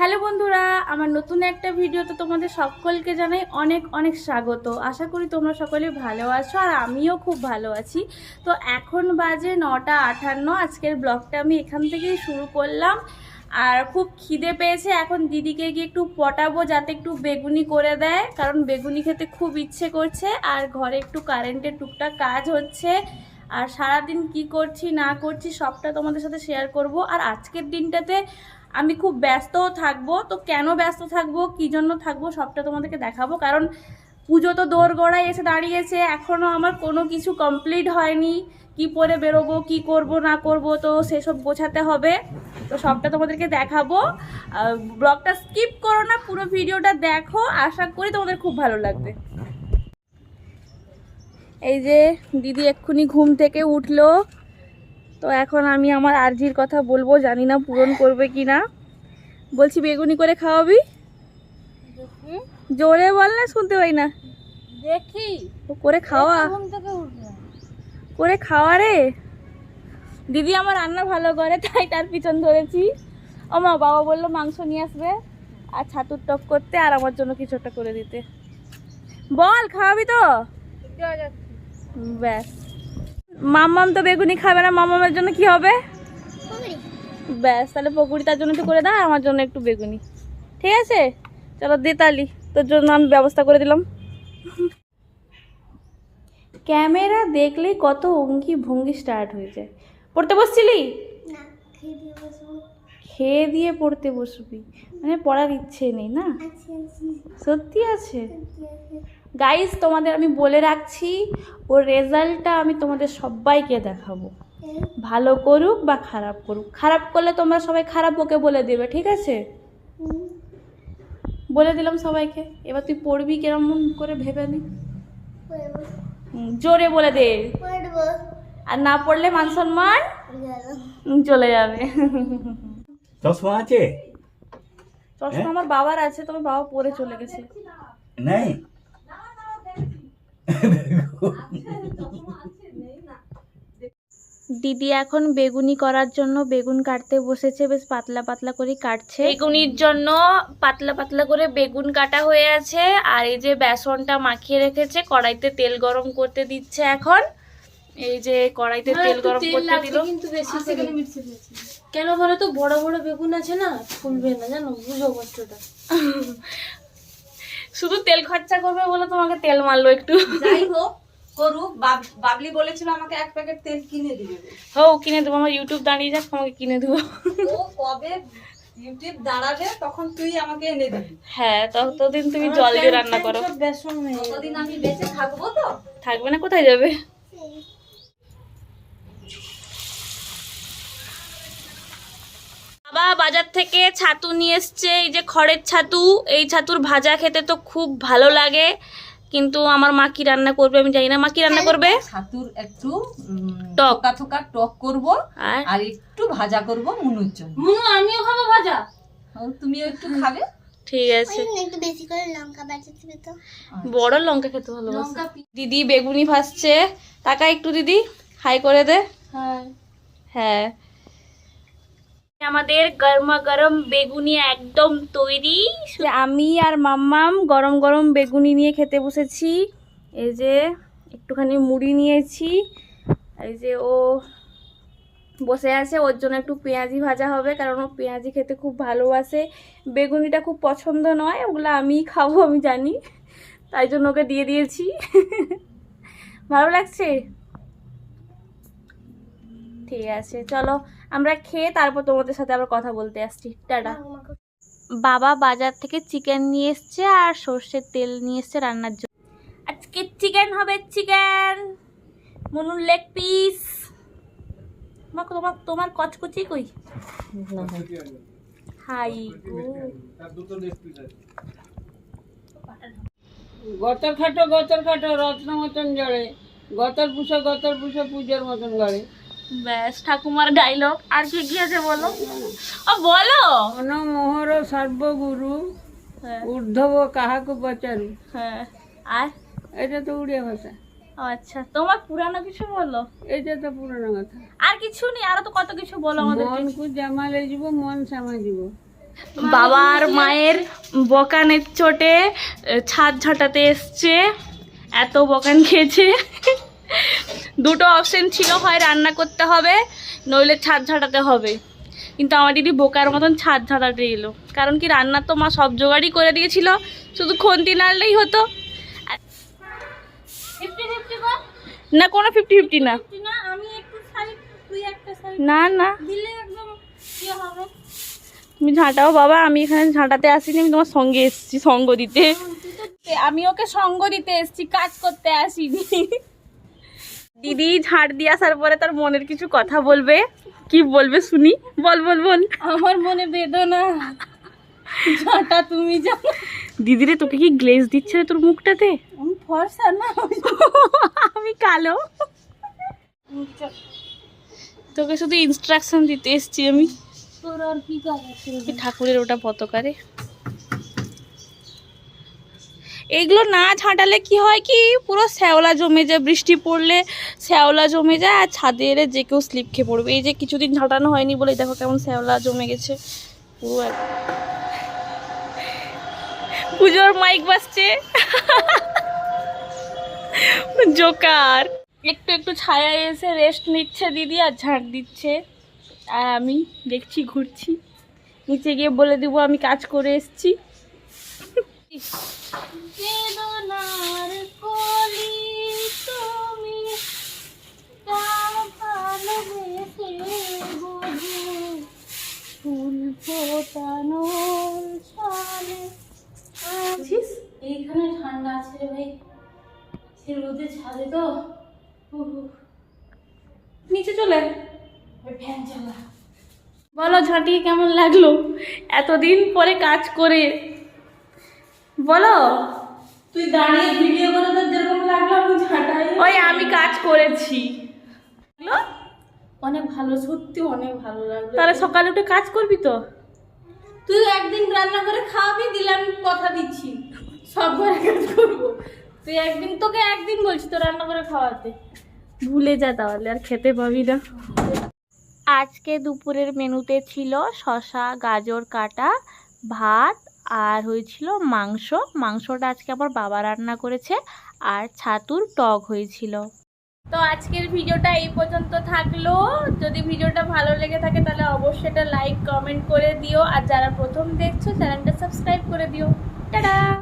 Hello বন্ধুরা, আমার নতুন একটা ভিডিওতে তোমাদের সকলকে জানাই অনেক অনেক স্বাগত। আশা করি তোমরা সকলে ভালো আছো আর আমিও খুব ভালো আছি। তো এখন বাজে 9:58। আজকের ব্লগটা আমি এখান থেকেই শুরু করলাম। আর খুব খিদে পেয়েছে, এখন দিদিকে গিয়ে একটু পটাবো যাতে একটু বেগুনি করে দেয়, কারণ বেগুনি খেতে খুব ইচ্ছে করছে। আর ঘরে একটু কারেন্টের টুকটাক কাজ হচ্ছে। আর সারাদিন কি করছি না করছি সবটা তোমাদের সাথে শেয়ার করব। আর আজকের দিনটাতে আমি খুব ব্যস্তও থাকবো। তো কেন ব্যস্ত থাকবো, কী জন্য থাকবো, সবটা তোমাদেরকে দেখাবো। কারণ পুজো তো দোরগোড়ায় এসে দাঁড়িয়েছে, এখনও আমার কোনো কিছু কমপ্লিট হয়নি। কি পরে বেরোবো, কি করব না করব, তো সেসব গোছাতে হবে। তো সবটা তোমাদেরকে দেখাবো। ব্লগটা স্কিপ করো না, পুরো ভিডিওটা দেখো, আশা করি তোমাদের খুব ভালো লাগবে। এই যে দিদি এক্ষুনি ঘুম থেকে উঠলো। তো এখন আমি আমার আর্জির কথা বলবো, জানি না পূরণ করবে কি না। বলছি বেগুনি করে খাওয়াবি, জোরে বল না, শুনতে পাই না। দেখি করে খাওয়া, করে খাওয়া রে। দিদি আমার রান্না ভালো করে, তাই তার পিছন ধরেছি। ও মা, বাবা বললো মাংস নিয়ে আসবে আর ছাতুর টক করতে, আর আমার জন্য কিছু একটা করে দিতে। বল, খাওয়াবি তো? ব্যাস। মাম্মাম তো বেগুনি খাবে না, মাম্মামের জন্য কি হবে? ব্যাস, তাহলে পকুড়ি তার জন্য একটু করে দাও, আমার জন্য একটু বেগুনি। ঠিক আছে, চলো দে তালি, তোর জন্য আমি ব্যবস্থা করে দিলাম। ক্যামেরা দেখলেই কত অঙ্গি ভঙ্গি স্টার্ট হয়ে যায়। পড়তে বসছিলি? খেয়ে দিয়ে পড়তে বসবি মানে পড়ার ইচ্ছে নেই না? সত্যি আছে। গাইস, তোমাদের আমি বলে রাখছি, ওর রেজাল্টটা আমি তোমাদের সবাইকে দেখাবো। ভালো করুক বা খারাপ করুক, খারাপ করলে তোমরা সবাই খারাপ ওকে বলে দেবে, ঠিক আছে? বলে দিলাম সবাইকে। এবার তুই পড়বি কেমন করে ভেবে নি। জোরে বলে দে, আর না পড়লে মান সম্মান চলে যাবে। চশমা আছে? চশমা আমার বাবার আছে, তবে বাবা পরে চলে গেছে। নেই? দিদি এখন বেগুনি করার জন্য বেগুন কাটতে বসেছে, বেশ পাতলা পাতলা করে কাটছে। বেগুনির জন্য পাতলা পাতলা করে বেগুন কাটা হয়ে আছে। আর এই যে বেসনটা মাখিয়ে রেখেছে, কড়াইতে তেল গরম করতে দিচ্ছে এখন। এই যে কড়াইতে তেল গরম করতে দিল। কিন্তু বেশি কেন বলো তো, বড় বড় বেগুন আছে না, ফুলবে না, জানো, বুঝো কষ্টটা। শুধু তেল খরচা করবে বলে তোমাকে তেল মারলো একটু। যাই হোক করুক, বাবলি বলেছিল আমাকে 1 প্যাকেট তেল কিনে দিবে। হও, কিনে দেবো। আমার ইউটিউব দাঁড়িয়ে যাক, তোমাকে কিনে দেবো। ও কবে ইউটিউব দাঁড়াবে তখন তুই আমাকে এনে দিবি। হ্যাঁ, ততদিন তুমি জল দিয়ে রান্না করো। ততদিন আমি বেঁচে থাকবো তো? থাকবে না, কোথায় যাবে? বাবা বাজার থেকে ছাতু নিয়ে এসছে, এই যে খড়ের ছাতু। এই ছাতুর ভাজা খেতে তো খুব ভালো লাগে, কিন্তু আমার মা কি রান্না করবে আমি জানি না। মা কি রান্না করবে? ছাতুর একটু টক। থোকা থোকা টক করব, আর আর একটু ভাজা করব মুনুর জন্য। মুনু, আমিও খাবো ভাজা। তুমিও একটু খাবে? ঠিক আছে। একটু বেশি করে লঙ্কা বাটা দিবে তো। বড় লঙ্কা খেতে ভালোবাসে। দিদি বেগুনি ভাজছে, তাকা একটু দিদি, হাই করে দে। হ্যাঁ হ্যাঁ, আমাদের গরমা গরম বেগুনি একদম তৈরি। আমি আর মাম্মাম গরম গরম বেগুনি নিয়ে খেতে বসেছি। এই যে একটুখানি মুড়ি নিয়েছি, এই যে ও বসে আছে, ওর জন্য একটু পেঁয়াজি ভাজা হবে, কারণ ও পেঁয়াজি খেতে খুব ভালোবাসে। বেগুনিটা খুব পছন্দ নয়, ওগুলো আমিই খাবো আমি জানি, তাই জন্য ওকে দিয়ে দিয়েছি। ভালো লাগছে? ঠিক আছে, চলো আমরা খেয়ে তারপর তোমাদের সাথে আবার কথা বলতে আসছি। টাটা। বাবা বাজার থেকে চিকেন নিয়ে এসছে আর সর্ষের তেল নিয়ে এসছে রান্নার জন্য। আজকে চিকেন হবে, চিকেন মনুর লেগ পিস। তোমার তোমার কচকচি কই? হাই গতর খাটো রত্ন মতন জড়ে, গতর পুষো পূজার মতন গড়ে। ব্যাস, ঠাকুমার ডায়লগ। আর কি কি আছে বলো? ও বলো। অনমোহর সর্বগুরু, হ্যাঁ ঊর্ধ্বব কাহাকু পচারু। হ্যাঁ, আর এটা তো উড়িয়া ভাষা। ও আচ্ছা, তোমার পুরানো কিছু বলো। এটা তো পুরানো কথা। আর কিছু নেই, আরো তো কত কিছু বলো আমাদের। মনকু জামালে যাব, মন সামা যাব। বাবা আর মায়ের বকানের চোটে ছাদ ঝাঁটাতে এসছে, এত বকান খেয়েছে। দুটো অপশন ছিল, হয় রান্না করতে হবে নইলে ছাদ ঝাঁটাতে হবে, কিন্তু আমার দিদি বোকার মতন ছাদ ঝাঁটাতে এলো। কারণ কি, রান্না তো মা সব জোগাড়ই করে দিয়েছিল, শুধু খুন্তি নাড়লেই হতো। না, কোনো 50-50 না। না না, তুমি ঝাঁটাও বাবা, আমি এখানে ঝাঁটাতে আসিনি, আমি তোমার সঙ্গে এসেছি সঙ্গ দিতে। আমি ওকে সঙ্গ দিতে এসেছি, কাজ করতে আসিনি। দিদি ঝাড় দিয়ে আসার পরে তার মনের কিছু কথা বলবে। কি বলবে শুনি? বল বল বল। আমার মনে বেদনা, ঝাঁটা তুমি জানো। দিদিরে তোকে কি গ্লেজ দিচ্ছে রে তোর মুখটাতে? আমি ফর্সা না, আমি কালো। তোকে শুধু ইনস্ট্রাকশন দিতে এসেছি আমি। তোর আর কি কাজ আছে? কি ঠাকুরের ওটা পতাকারে। এইগুলো না ঝাঁটালে কি হয় কি, পুরো শ্যাওলা জমে যায়, বৃষ্টি পড়লে শ্যাওলা জমে যায় আর ছাদে এলে যে কেউ স্লিপ খেয়ে পড়বে। এই যে কিছুদিন ঝাঁটানো হয়নি বলে দেখো কেমন শ্যাওলা জমে গেছে পুরো। পুজোর মাইক বাজছে, জোকার। একটু একটু ছায়ায় এসে রেস্ট নিচ্ছে দিদি আর ঝাঁট দিচ্ছে, আর আমি দেখছি ঘুরছি। নিচে গিয়ে বলে দিব আমি কাজ করে এসেছি। বেদনার কলি তুমি, তার ভালোবেসে বুঝি ফুল ফোটানোর ছলে। এইখানে ঠান্ডা আছে রে ভাই, সে রোদে ছাদে তো। নিচে চলে ফ্যান চালা। বলো ঝাঁটিয়ে কেমন লাগলো এতদিন পরে কাজ করে? বলো। তুই দাঁড়িয়ে ভিডিও করে তোর যেরকম লাগলো, আমি ঝাঁটাই। ওই আমি কাজ করেছি। অনেক ভালো, সত্যি অনেক ভালো লাগলো। তাহলে সকালে উঠে কাজ করবি তো? তুই একদিন রান্না করে খাওয়াবি, দিলে আমি কথা দিচ্ছি সব ঘরে কাজ করবো। তুই একদিন, তোকে একদিন বলছি তো রান্না করে খাওয়াতে। ভুলে যা, তাহলে আর খেতে পাবি না। আজকে দুপুরের মেনুতে ছিল শসা গাজর কাটা, ভাত, আর হয়েছিল মাংস। মাংসটা আজকে আমার বাবা রান্না করেছে, আর ছাতুর টক হয়েছিল। তো আজকের ভিডিওটা এই পর্যন্ত থাকলো। যদি ভিডিওটা ভালো লেগে থাকে তাহলে অবশ্যই এটা লাইক কমেন্ট করে দিও, আর যারা প্রথম দেখছো চ্যানেলটা সাবস্ক্রাইব করে দিও। টাটা।